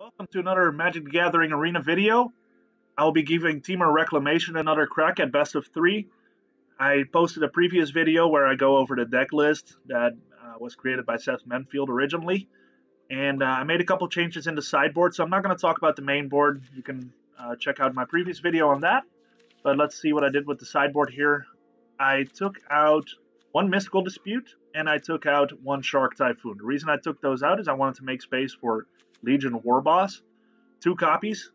Welcome to another Magic the Gathering Arena video. I'll be giving Temur Reclamation another crack at best of 3. I posted a previous video where I go over the deck list that was created by Seth Menfield originally. And I made a couple changes in the sideboard, so I'm not going to talk about the main board. You can check out my previous video on that. But let's see what I did with the sideboard here. I took out one Mystical Dispute, and I took out one Shark Typhoon. The reason I took those out is I wanted to make space for Legion Warboss. 2 copies.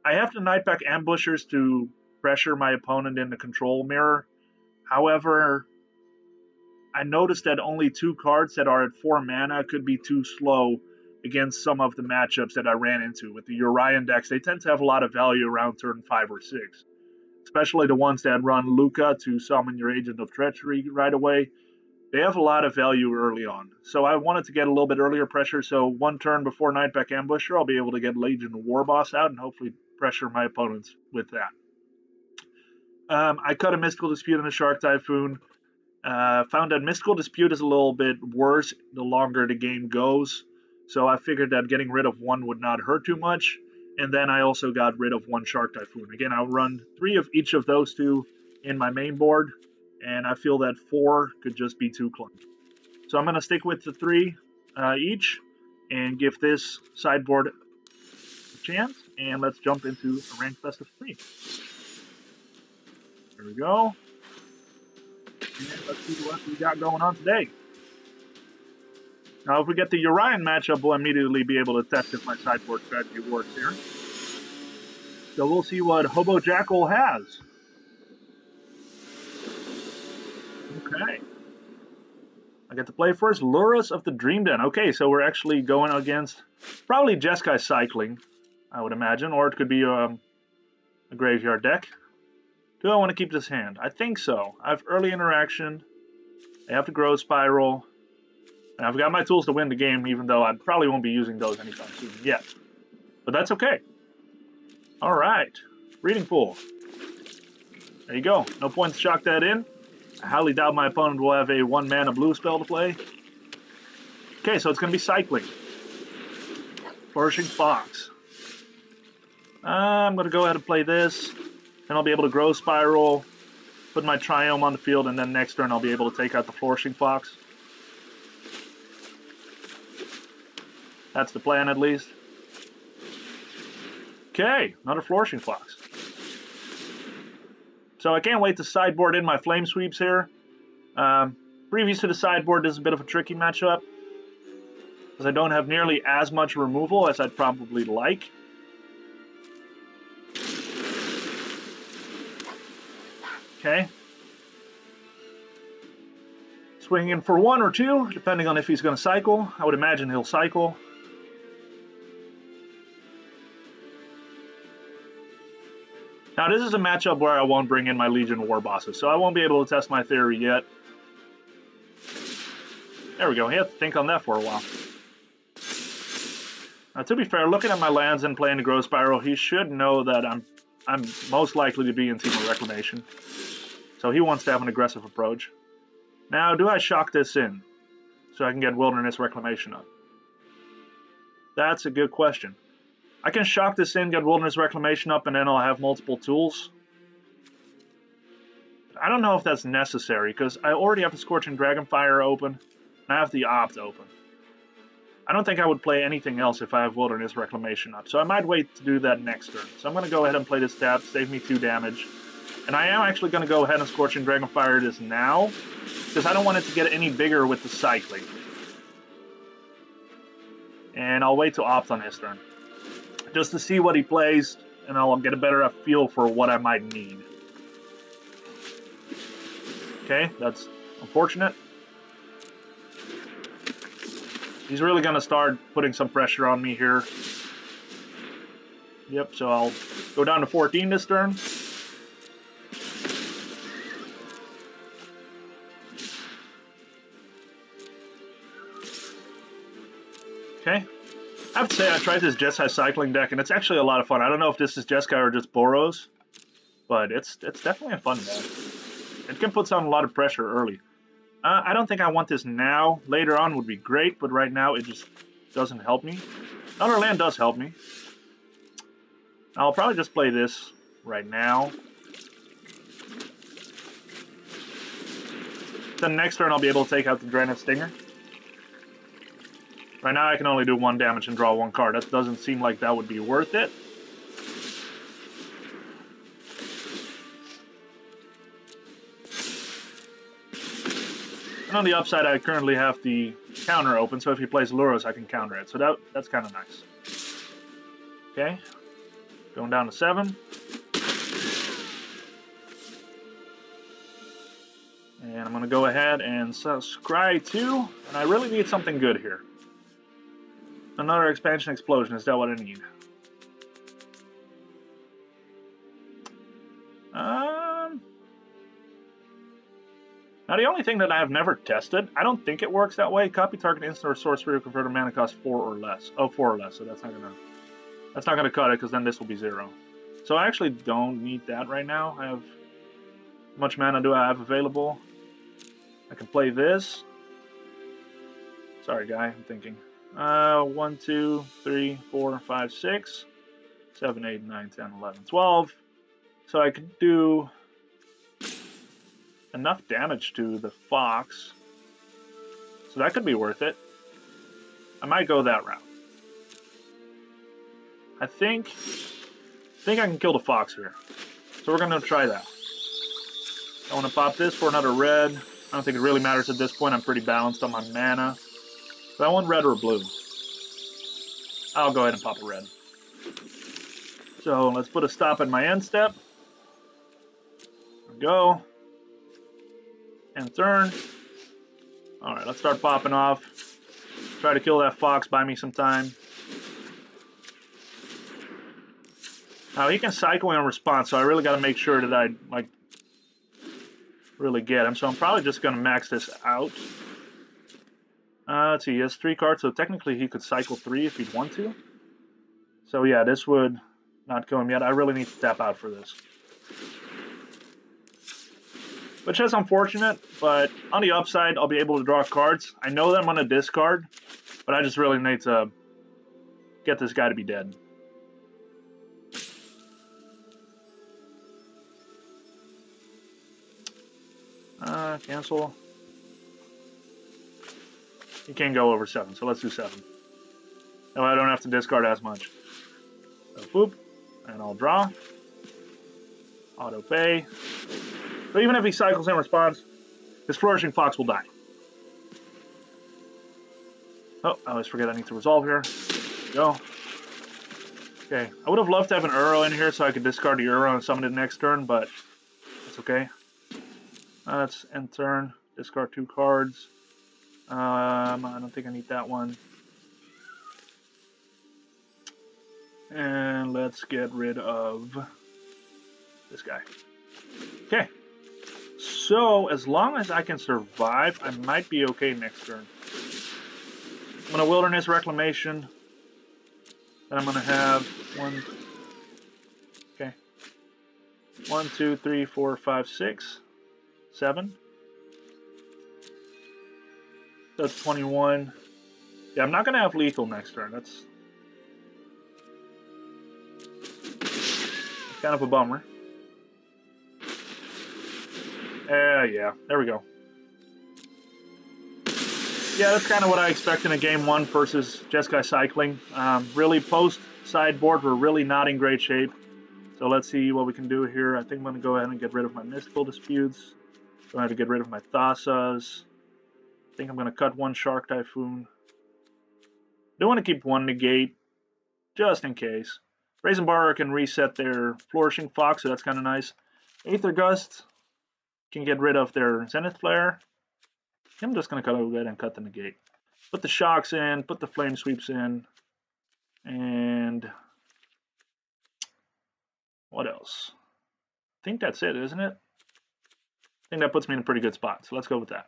I have the Nightpack Ambushers to pressure my opponent in the control mirror. However, I noticed that only 2 cards that are at 4 mana could be too slow against some of the matchups that I ran into. With the Urian decks, they tend to have a lot of value around turn 5 or 6. Especially the ones that run Luca to summon your Agent of Treachery right away. They have a lot of value early on. So I wanted to get a little bit earlier pressure, so 1 turn before Nightpack Ambusher, I'll be able to get Legion Warboss out and hopefully pressure my opponents with that. I cut a Mystical Dispute and a Shark Typhoon. Found that Mystical Dispute is a little bit worse the longer the game goes. So I figured that getting rid of 1 would not hurt too much. And then I also got rid of 1 Shark Typhoon. Again, I'll run 3 of each of those 2 in my main board. And I feel that 4 could just be too clunky. So I'm going to stick with the 3 each and give this sideboard a chance. And let's jump into a ranked best of 3. There we go. And let's see what we got going on today. Now, if we get the Urian matchup, we'll immediately be able to test if my sideboard strategy works here. So we'll see what Hobo Jackal has. Okay. I get to play first. Lurrus of the Dream Den. Okay, so we're actually going against probably Jeskai Cycling, I would imagine, or it could be a graveyard deck. Do I want to keep this hand? I think so. I have early interaction. I have to Growth Spiral. And I've got my tools to win the game, even though I probably won't be using those anytime soon yet. But that's okay. All right. Reading Pool. There you go. No point to shock that in. I highly doubt my opponent will have a 1-mana blue spell to play. Okay, so it's going to be Cycling. Flourishing Fox. I'm going to go ahead and play this. Then I'll be able to Growth Spiral, put my Triome on the field, and then next turn I'll be able to take out the Flourishing Fox. That's the plan, at least. Okay, another Flourishing Fox. So I can't wait to sideboard in my Flame Sweeps here. Previous to the sideboard, this is a bit of a tricky matchup, because I don't have nearly as much removal as I'd probably like. Okay. Swinging for 1 or 2, depending on if he's going to cycle. I would imagine he'll cycle. Now, this is a matchup where I won't bring in my Legion Warbosses, so I won't be able to test my theory yet. There we go. He had to think on that for a while. Now, to be fair, looking at my lands and playing the Growth Spiral, he should know that I'm most likely to be in Temur Reclamation. So he wants to have an aggressive approach. Now, do I shock this in so I can get Wilderness Reclamation up? That's a good question. I can shock this in, get Wilderness Reclamation up, and then I'll have multiple tools. I don't know if that's necessary, because I already have the Scorching Dragonfire open, and I have the Opt open. I don't think I would play anything else if I have Wilderness Reclamation up, so I might wait to do that next turn. So I'm going to go ahead and play this tap, save me 2 damage. And I am actually going to go ahead and Scorching Dragonfire this now, because I don't want it to get any bigger with the Cycling. And I'll wait to Opt on his turn, just to see what he plays, and I'll get a better feel for what I might need. Okay, that's unfortunate. He's really going to start putting some pressure on me here. Yep, so I'll go down to 14 this turn. Okay. I have to say, I tried this Jeskai Cycling deck, and it's actually a lot of fun. I don't know if this is Jeskai or just Boros, but it's definitely a fun deck. It can put on a lot of pressure early. I don't think I want this now. Later on would be great, but right now it just doesn't help me. Another land does help me. I'll probably just play this right now. Then next turn I'll be able to take out the Dreaded Stinger. Right now I can only do 1 damage and draw 1 card. That doesn't seem like that would be worth it. And on the upside I currently have the counter open, so if he plays Luros I can counter it. So that's kind of nice. Okay, going down to 7. And I'm going to go ahead and scry 2, and I really need something good here. Another expansion explosion, is that what I need? Now the only thing that I have never tested, I don't think it works that way. Copy target instant or sorcery or converter mana cost 4 or less. Oh, 4 or less, so that's not gonna cut it, because then this will be 0. So I actually don't need that right now. I have, how much mana do I have available? I can play this. Sorry, guy, I'm thinking. 1, 2, 3, 4, 5, 6, 7, 8, 9, 10, 11, 12. So I could do enough damage to the Fox. So that could be worth it. I might go that route. I think I can kill the Fox here. So we're going to try that. I want to pop this for another red. I don't think it really matters at this point. I'm pretty balanced on my mana. But I want red or blue. I'll go ahead and pop a red. So let's put a stop in my end step. There we go. End turn. Alright, let's start popping off. Try to kill that Fox, buy me some time. Now he can cycle in response, so I really got to make sure that I really get him. So I'm probably just going to max this out. Let's see, he has 3 cards, so technically he could cycle 3 if he'd want to. So yeah, this would not kill him yet. I really need to tap out for this. Which is unfortunate, but on the upside, I'll be able to draw cards. I know that I'm going to discard, but I just really need to get this guy to be dead. Cancel. You can't go over 7, so let's do 7. That way I don't have to discard as much. So boop, and I'll draw. Auto pay. So even if he cycles in response, his Flourishing Fox will die. Oh, I always forget I need to resolve here. There we go. Okay, I would have loved to have an Uro in here so I could discard the Uro and summon it next turn, but that's okay. Let's end turn, discard 2 cards. I don't think I need that one. And let's get rid of this guy. Okay. So, as long as I can survive, I might be okay next turn. I'm going to Wilderness Reclamation. Then I'm going to have 1... Okay. 1, 2, 3, 4, 5, 6, 7. That's 21. Yeah, I'm not going to have lethal next turn. That's kind of a bummer. Yeah, there we go. Yeah, that's kind of what I expect in a game 1 versus Jeskai cycling. Really, post-sideboard, we're really not in great shape. So let's see what we can do here. I think I'm going to go ahead and get rid of my Mystical Disputes. Going to have to get rid of my Thassas. I think I'm going to cut 1 Shark Typhoon. I do want to keep 1 Negate, just in case. Brazen Borrower can reset their Flourishing Fox, so that's kind of nice. Aether Gust can get rid of their Zenith Flare. I'm just going to go ahead and cut the Negate. Put the Shocks in, put the Flame Sweeps in, and what else? I think that's it, isn't it? I think that puts me in a pretty good spot, so let's go with that.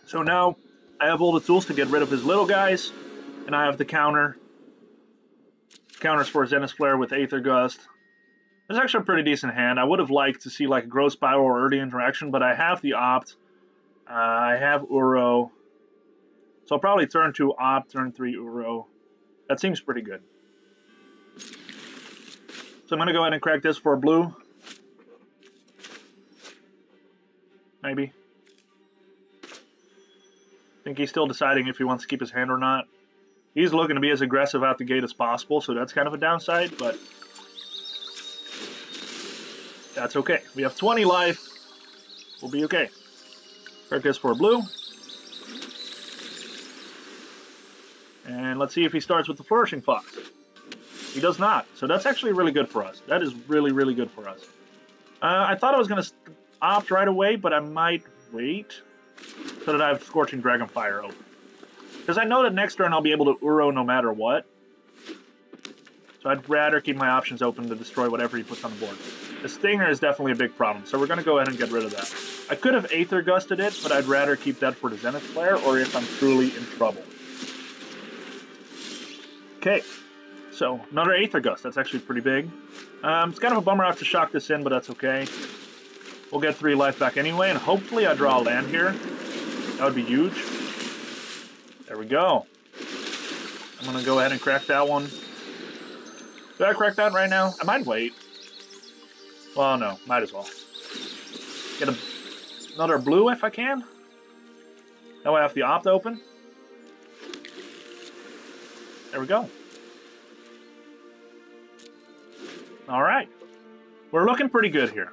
So now I have all the tools to get rid of his little guys, and I have the counters for Zenith Flare with Aether Gust. It's actually a pretty decent hand. I would have liked to see like a Growth Spiral or early interaction, but I have the Opt. I have Uro. So I'll probably turn 2 Opt, turn 3 Uro. That seems pretty good. So I'm going to go ahead and crack this for blue. Maybe. I think he's still deciding if he wants to keep his hand or not. He's looking to be as aggressive out the gate as possible, so that's kind of a downside, but that's okay. We have 20 life. We'll be okay. Crack this for blue. And let's see if he starts with the Flourishing Fox. He does not, so that's actually really good for us. That is really, really good for us. I thought I was going to opt right away, but I might wait so that I have Scorching Dragonfire open. Because I know that next turn I'll be able to Uro no matter what. So I'd rather keep my options open to destroy whatever he puts on the board. The Stinger is definitely a big problem, so we're going to go ahead and get rid of that. I could have Aether Gusted it, but I'd rather keep that for the Zenith player, or if I'm truly in trouble. Okay, so another Aether Gust. That's actually pretty big. It's kind of a bummer I have to shock this in, but that's okay. We'll get 3 life back anyway, and hopefully I draw a land here. That would be huge. There we go. I'm going to go ahead and crack that one. Do I crack that right now? I might wait. Well, no. Might as well. Get another blue if I can. Now I have the Opt open. There we go. Alright. We're looking pretty good here.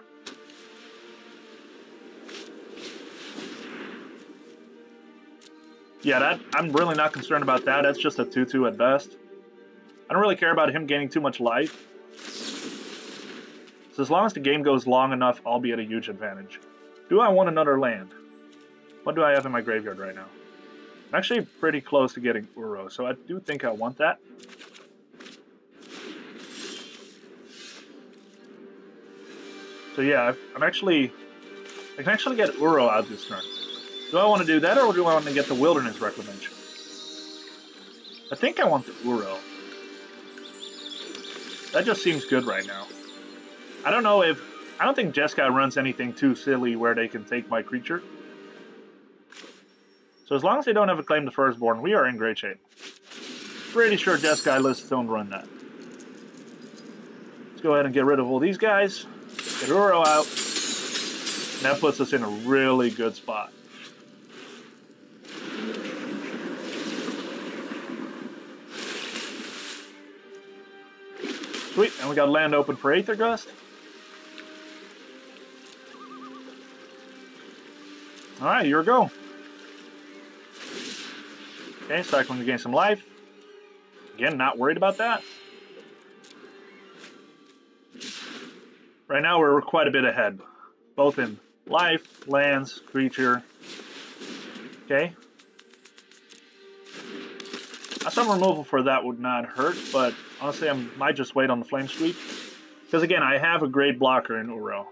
Yeah, I'm really not concerned about that. That's just a 2-2 at best. I don't really care about him gaining too much life. So as long as the game goes long enough, I'll be at a huge advantage. Do I want another land? What do I have in my graveyard right now? I'm actually pretty close to getting Uro, so I do think I want that. So yeah, I can actually get Uro out this turn. Do I want to do that, or do I want to get the Wilderness Reclamation? I think I want the Uro. That just seems good right now. I don't think Jeskai runs anything too silly where they can take my creature. So as long as they don't have a claim to Firstborn, we are in great shape. Pretty sure Jeskai lists don't run that. Let's go ahead and get rid of all these guys. Get Uro out. And that puts us in a really good spot. Sweet, and we got land open for Aether Gust. Alright, here we go. Okay, cycling to gain some life. Again, not worried about that. Right now we're quite a bit ahead. Both in life, lands, creature. Okay. Some removal for that would not hurt, but honestly I might just wait on the Flame Sweep. Because again, I have a great blocker in Uro.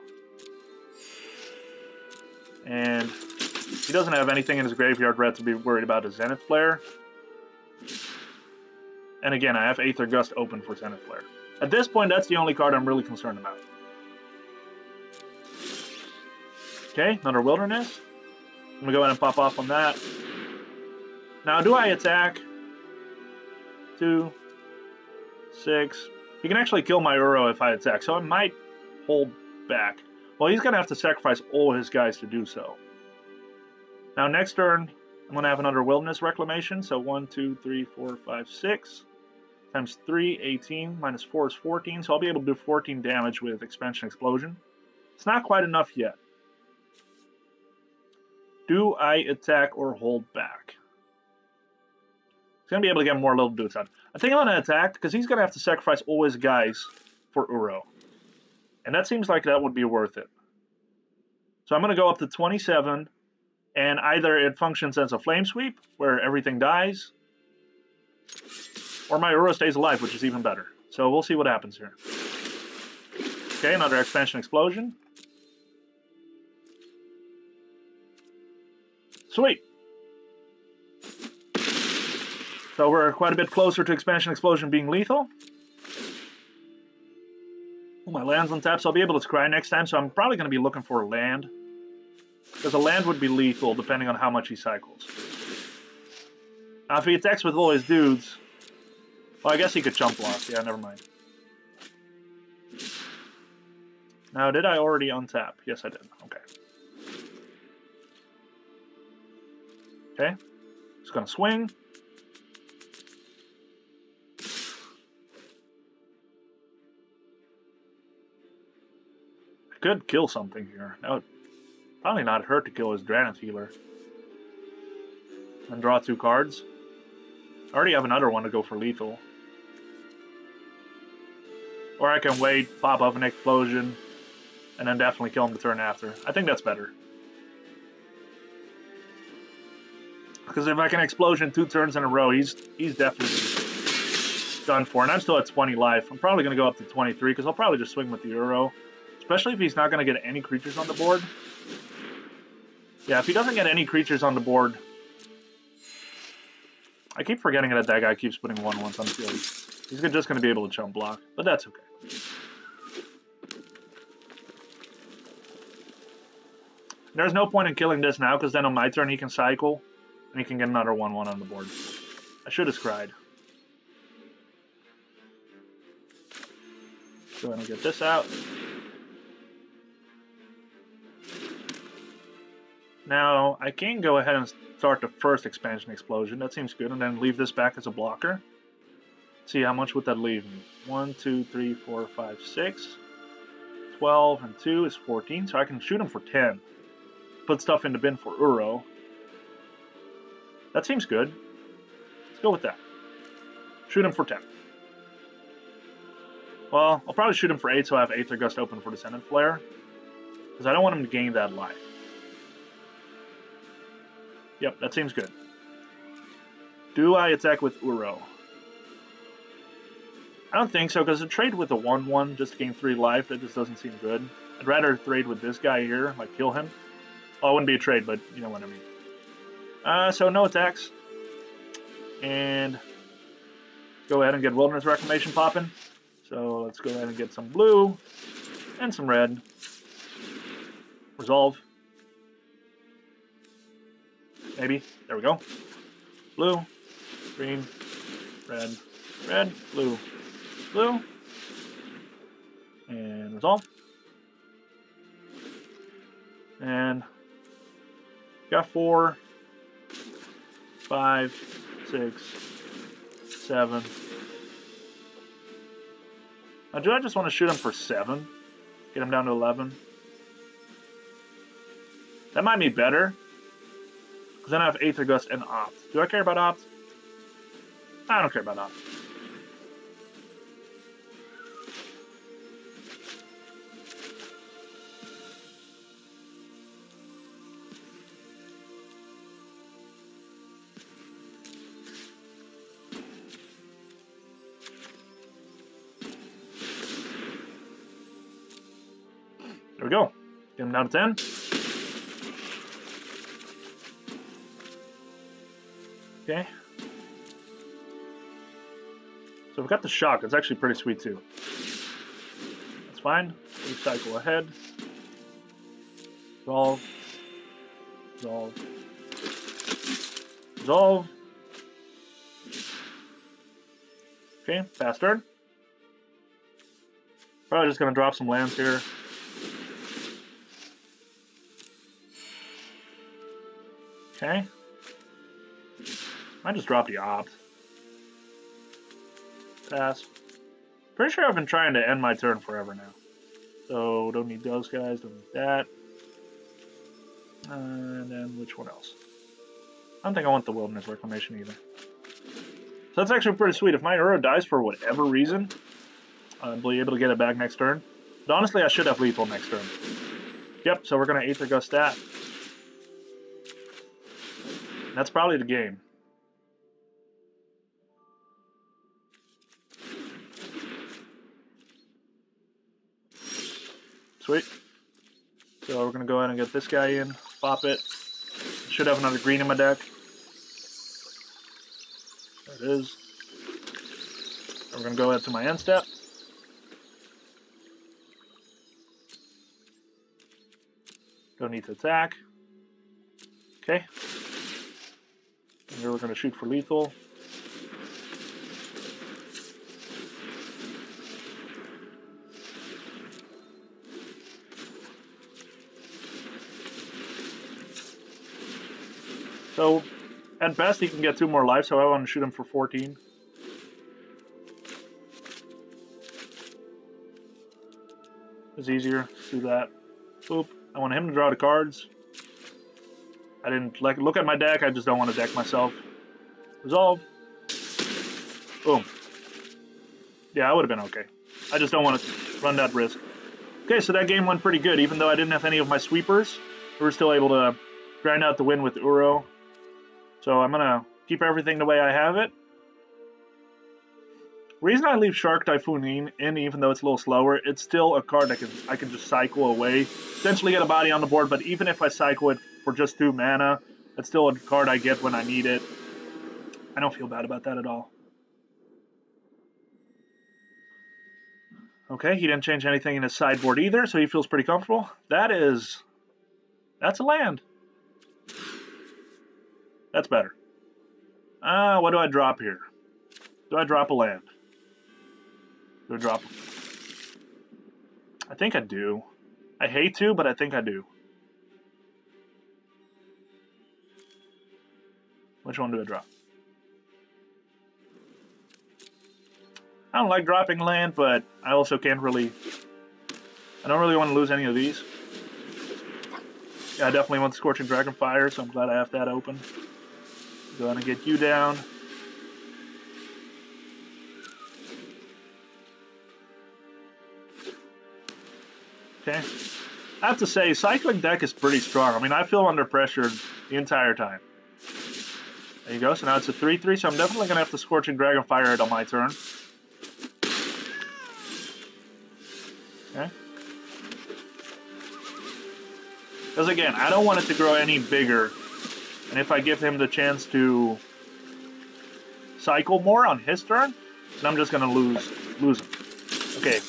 And he doesn't have anything in his graveyard red to be worried about a Zenith player. And again, I have Aether Gust open for Zenith player. At this point, that's the only card I'm really concerned about. Okay, another Wilderness. I'm going to go ahead and pop off on that. Now, do I attack? 2, 6. He can actually kill my Uro if I attack, so I might hold back. Well, he's going to have to sacrifice all his guys to do so. Now, next turn, I'm going to have another Wilderness Reclamation. So 1, 2, 3, 4, 5, 6. Times 3, 18. Minus 4 is 14. So I'll be able to do 14 damage with Expansion Explosion. It's not quite enough yet. Do I attack or hold back? He's going to be able to get more little dudes out. I think I'm going to attack because he's going to have to sacrifice all his guys for Uro. And that seems like that would be worth it. So I'm going to go up to 27. And either it functions as a Flame Sweep, where everything dies, or my Uro stays alive, which is even better. So we'll see what happens here. Okay, another Expansion Explosion. Sweet. So we're quite a bit closer to Expansion Explosion being lethal. Oh my My land's on tap, so I'll be able to scry next time, so I'm probably going to be looking for a land. Because a land would be lethal, depending on how much he cycles. Now, if he attacks with all his dudes... Well, I guess he could chump block. Yeah, never mind. Now, did I already untap? Yes, I did. Okay. Okay. Just going to swing. I could kill something here. That would probably not hurt to kill his Dranith Healer. And draw 2 cards. I already have another one to go for lethal. Or I can wait, pop up an explosion, and then definitely kill him the turn after. I think that's better. Because if I can explosion 2 turns in a row, he's definitely done for. And I'm still at 20 life. I'm probably going to go up to 23, because I'll probably just swing with the Uro. Especially if he's not going to get any creatures on the board. Yeah, if he doesn't get any creatures on the board... I keep forgetting that that guy keeps putting 1/1s on the field. He's just going to be able to chump block, but that's okay. There's no point in killing this now, because then on my turn he can cycle, and he can get another 1/1 on the board. I should have scried. Go ahead and get this out. Now, I can go ahead and start the first expansion explosion. That seems good, and then leave this back as a blocker. See, how much would that leave me? 1, 2, 3, 4, 5, 6. 12 and 2 is 14, so I can shoot him for 10. Put stuff in the bin for Uro. That seems good. Let's go with that. Shoot him for 10. Well, I'll probably shoot him for 8, so I have Aether Gust open for Descendant Flare. Because I don't want him to gain that life. Yep, that seems good. Do I attack with Uro? I don't think so, because a trade with a 1/1 just to gain 3 life, that just doesn't seem good. I'd rather trade with this guy here, like kill him. Well, it wouldn't be a trade, but you know what I mean. So no attacks. And go ahead and get Wilderness Reclamation popping. So let's go ahead and get some blue and some red. Resolve. Maybe. There we go. Blue, green, red, red, blue, blue, and resolve. And got 4, 5, 6, 7. Now, do I just want to shoot him for 7? Get him down to 11? That might be better. Because then I have Aether Gust and Opt. Do I care about Opt? I don't care about Opt. There we go. Get him down to 10. Okay. So we've got the shock. It's actually pretty sweet too. That's fine. Recycle ahead. Resolve. Resolve. Resolve. Okay, fast turn. Probably just gonna drop some lands here. Okay. I just dropped the Opt. Pass. Pretty sure I've been trying to end my turn forever now. So, don't need those guys, don't need that. And then, which one else? I don't think I want the Wilderness Reclamation either. So that's actually pretty sweet. If my Uro dies for whatever reason, I'll be able to get it back next turn. But honestly, I should have lethal next turn. Yep, so we're going to Aether Gust that. And that's probably the game. Sweet. So we're going to go ahead and get this guy in, pop it. Should have another green in my deck. There it is. And we're going to go ahead to my end step. Don't need to attack. Okay. And here we're going to shoot for lethal. So, at best, he can get 2 more lives, so I want to shoot him for 14. It's easier to do that. Boop. I want him to draw the cards. I didn't look at my deck, I just don't want to deck myself. Resolve. Boom. Yeah, I would have been okay. I just don't want to run that risk. Okay, so that game went pretty good. Even though I didn't have any of my sweepers, we were still able to grind out the win with Uro. So I'm going to keep everything the way I have it. The reason I leave Shark Typhoon in, even though it's a little slower, it's still a card that I can just cycle away. Essentially get a body on the board, but even if I cycle it for just 2 mana, it's still a card I get when I need it. I don't feel bad about that at all. Okay, he didn't change anything in his sideboard either, so he feels pretty comfortable. That's a land. That's better. What do I drop here? Do I drop a land? Do I drop? I think I do. I hate to, but I think I do. Which one do I drop? I don't like dropping land, but I also can't really... I don't really want to lose any of these. Yeah, I definitely want the Scorching Dragonfire, so I'm glad I have that open. Go ahead and get you down. Okay. I have to say, cycling deck is pretty strong. I mean, I feel under pressure the entire time. There you go. So now it's a 3-3, so I'm definitely going to have to Scorching Dragonfire it on my turn. Okay. Because again, I don't want it to grow any bigger. And if I give him the chance to cycle more on his turn, then I'm just going to lose him. Okay.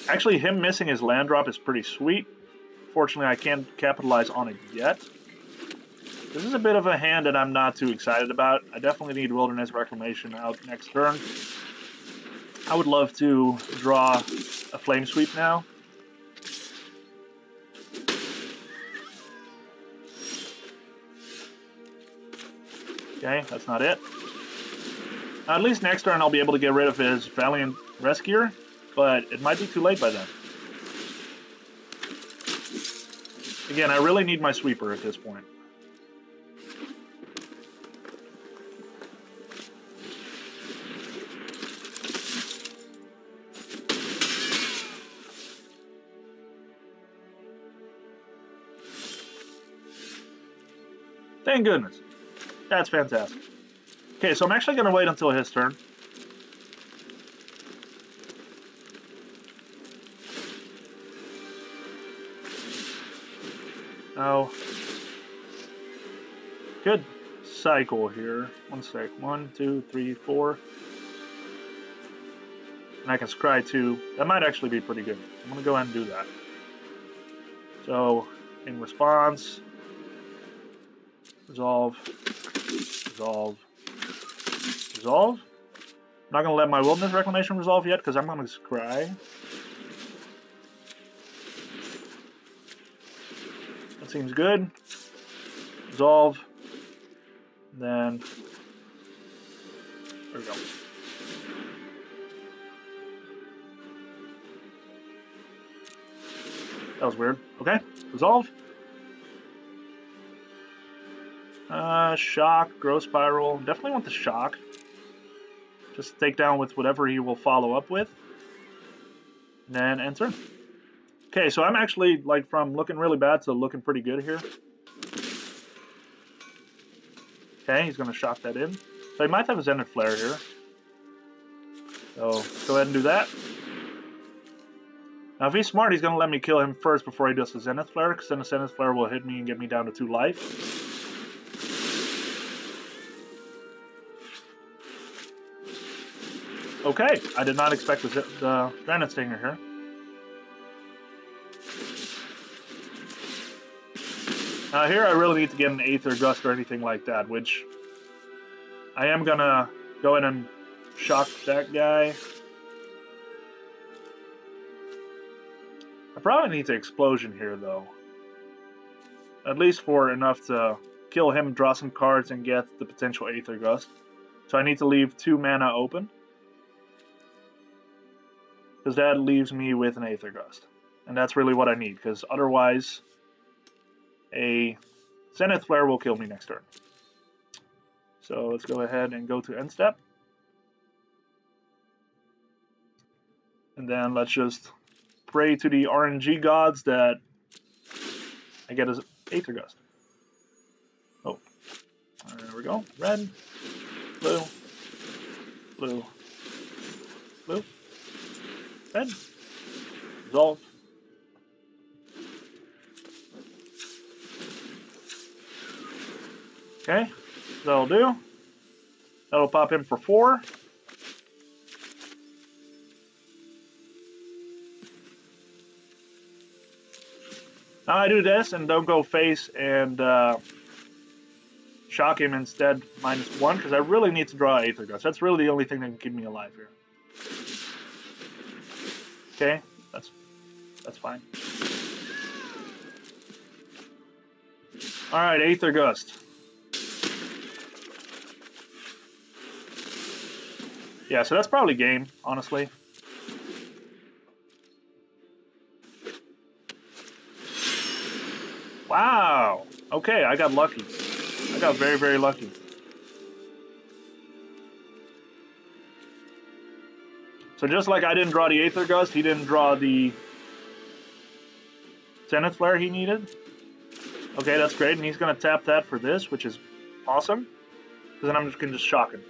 Actually, him missing his land drop is pretty sweet. Fortunately, I can't capitalize on it yet. This is a bit of a hand that I'm not too excited about. I definitely need Wilderness Reclamation out next turn. I would love to draw a Flame Sweep now. Okay, that's not it. At least next turn I'll be able to get rid of his Valiant Rescuer, but it might be too late by then. Again, I really need my sweeper at this point. Thank goodness. That's fantastic. Okay, so I'm actually going to wait until his turn. Oh. Good cycle here. One sec. 1, 2, 3, 4. And I can scry 2. That might actually be pretty good. I'm going to go ahead and do that. So, in response, resolve, resolve, resolve. I'm not going to let my Wilderness Reclamation resolve yet because I'm going to scry. That seems good. Resolve. Then, there we go. That was weird. Okay, resolve. Shock, Growth Spiral. Definitely want the shock. Just take down with whatever he will follow up with. And then end turn. Okay, so I'm actually, like, from looking really bad to looking pretty good here. Okay, he's going to shock that in. So he might have a Zenith Flare here. So, go ahead and do that. Now, if he's smart, he's going to let me kill him first before he does the Zenith Flare, because then the Zenith Flare will hit me and get me down to 2 life. Okay, I did not expect the Granite Stinger here. Now here I really need to get an Aether Gust or anything like that, which I am gonna go in and shock that guy. I probably need to Explosion here though. At least for enough to kill him, draw some cards, and get the potential Aether Gust. So I need to leave 2 mana open. Because that leaves me with an Aether Gust. And that's really what I need, because otherwise a Zenith Flare will kill me next turn. So let's go ahead and go to end step. And then let's just pray to the RNG gods that I get as Aether Gust. Oh, there we go. Red, blue, blue, blue, red, resolve. Okay, that'll do. That'll pop in for 4. Now I do this and don't go face and shock him instead -1 because I really need to draw Aether Gust. That's really the only thing that can keep me alive here. Okay, that's fine. All right, Aether Gust. Yeah, so that's probably game, honestly. Wow. Okay, I got lucky. I got very, very lucky. So just like I didn't draw the Aether Gust, he didn't draw the Zenith Flare he needed. Okay, that's great, and he's going to tap that for this, which is awesome. Because then I'm just going to shock him.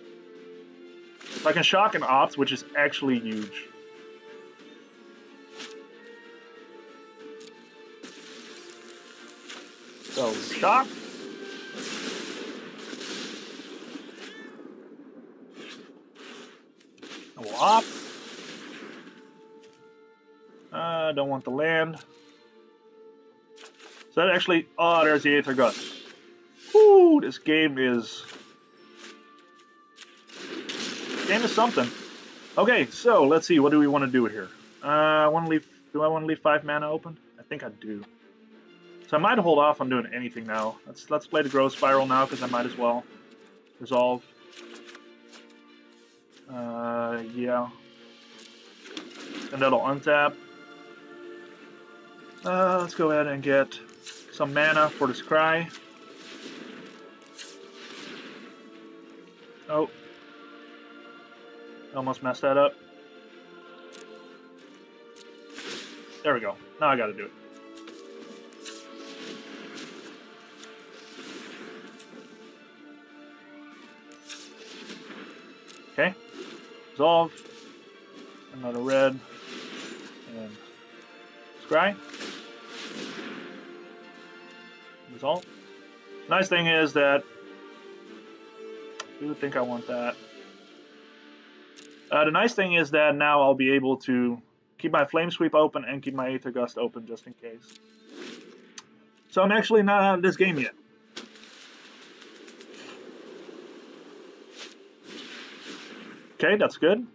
So I can shock an Opt, which is actually huge. So, shock. I will Opt. I don't want the land. So that actually... Oh, there's the Aether Gust. Woo, this game is something. Okay, so let's see. What do we want to do here? Do I want to leave 5 mana open? I think I do. So I might hold off on doing anything now. Let's play the Growth Spiral now because I might as well resolve. Yeah. And that'll untap. Let's go ahead and get some mana for the Scry. Oh. Almost messed that up. There we go. Now I gotta do it. Okay. Resolve. Another red. And Scry. Resolve. Nice thing is that I do think I want that. The nice thing is that now I'll be able to keep my Flame Sweep open and keep my Aether Gust open just in case. So I'm actually not out of this game yet. Okay, that's good.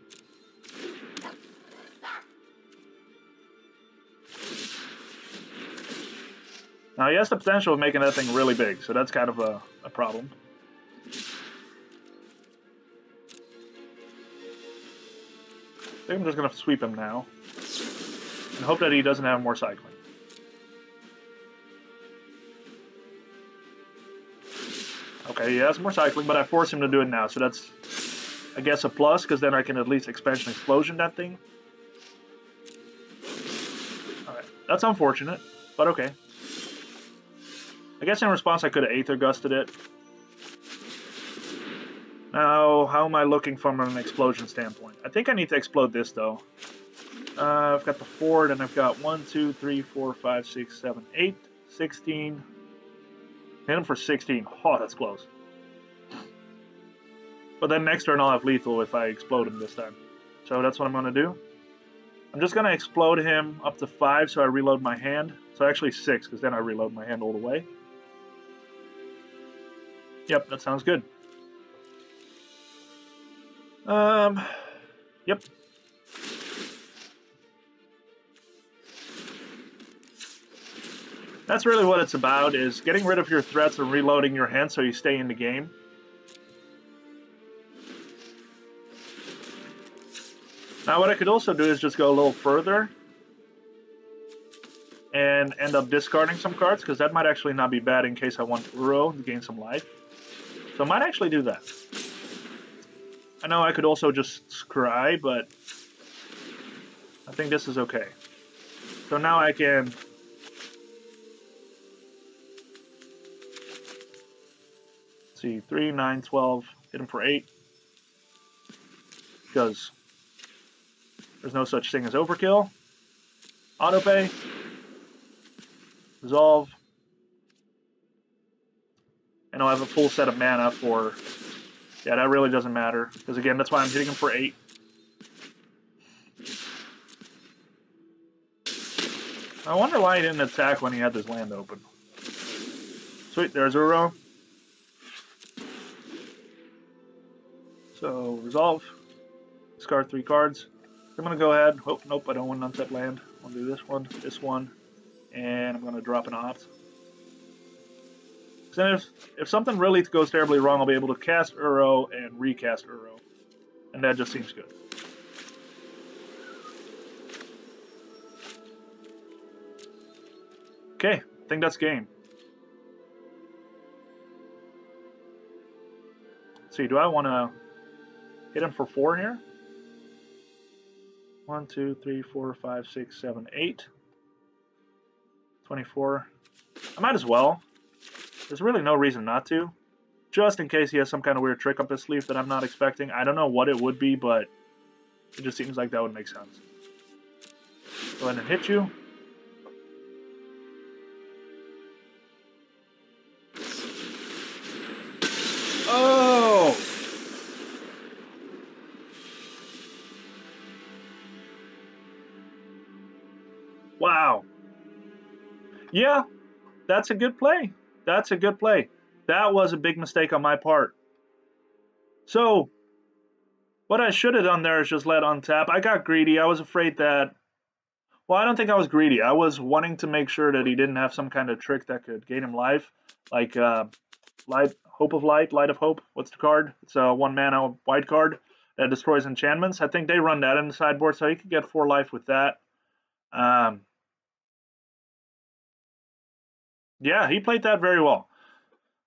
Now he has the potential of making that thing really big, so that's kind of a problem. I think I'm just going to sweep him now. And hope that he doesn't have more cycling. Okay, he has more cycling, but I force him to do it now, so that's, I guess, a plus, because then I can at least Expansion Explosion that thing. Alright, that's unfortunate, but okay. I guess in response I could have Aether Gusted it. Now, how am I looking from an explosion standpoint? I think I need to explode this, though. I've got the 4, then I've got 1, 2, 3, 4, 5, 6, 7, 8, 16. Hit him for 16. Oh, that's close. But then next turn I'll have lethal if I explode him this time. So that's what I'm going to do. I'm just going to explode him up to 5 so I reload my hand. So actually 6, because then I reload my hand all the way. Yep, that sounds good. Yep. That's really what it's about, is getting rid of your threats and reloading your hand so you stay in the game. Now what I could also do is just go a little further and end up discarding some cards, because that might actually not be bad in case I want Uro to gain some life. So I might actually do that. I know I could also just scry, but I think this is okay. So now I can... Let's see, 3, 9, 12, hit him for 8. Because there's no such thing as overkill. Autopay. Resolve. And I'll have a full set of mana for... Yeah, that really doesn't matter. Because again, that's why I'm hitting him for 8. I wonder why he didn't attack when he had this land open. Sweet, there's Uro. So, resolve. Discard 3 cards. I'm going to go ahead. Oh, nope, I don't want an untapped land. I'll do this one, and I'm going to drop an opt. So if something really goes terribly wrong, I'll be able to cast Uro and recast Uro. And that just seems good. Okay, I think that's game. Let's see, do I want to hit him for 4 here? 1, 2, 3, 4, 5, 6, 7, 8. 24. I might as well. There's really no reason not to. Just in case he has some kind of weird trick up his sleeve that I'm not expecting. I don't know what it would be, but it just seems like that would make sense. Go ahead and hit you. Oh! Wow. Yeah, that's a good play. That's a good play. That was a big mistake on my part. So, what I should have done there is just let untap. I got greedy. I was afraid that... Well, I don't think I was greedy. I was wanting to make sure that he didn't have some kind of trick that could gain him life. Like, Hope of Light, Light of Hope. What's the card? It's a 1 mana white card that destroys enchantments. I think they run that in the sideboard, so he could get 4 life with that. Yeah, he played that very well.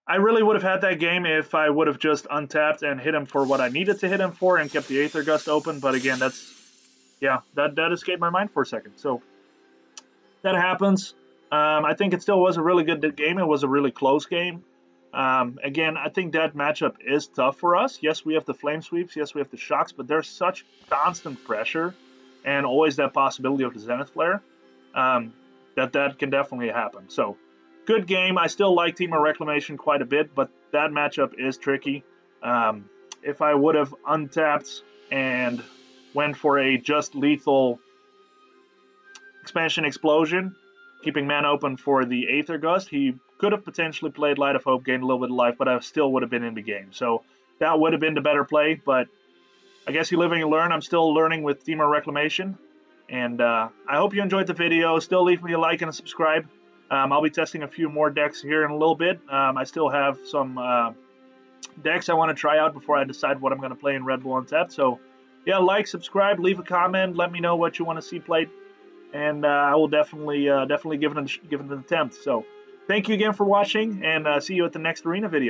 I really would have had that game if I would have just untapped and hit him for what I needed to hit him for and kept the Aether Gust open. But again, that's... Yeah, that escaped my mind for a second. So, that happens. I think it still was a really good game. It was a really close game. Again, I think that matchup is tough for us. Yes, we have the Flame Sweeps. Yes, we have the Shocks. But there's such constant pressure and always that possibility of the Zenith Flare that can definitely happen. So, good game. I still like Temur Reclamation quite a bit, but that matchup is tricky. If I would have untapped and went for a just lethal expansion explosion, keeping mana open for the Aether Gust, he could have potentially played Light of Hope, gained a little bit of life, but I still would have been in the game. So that would have been the better play, but I guess you live and you learn. I'm still learning with Temur Reclamation, and I hope you enjoyed the video. Still leave me a like and a subscribe. I'll be testing a few more decks here in a little bit. I still have some decks I want to try out before I decide what I'm going to play in Red Bull Untapped. So, yeah, like, subscribe, leave a comment, let me know what you want to see played, and I will definitely give it an attempt. So, thank you again for watching, and see you at the next arena video.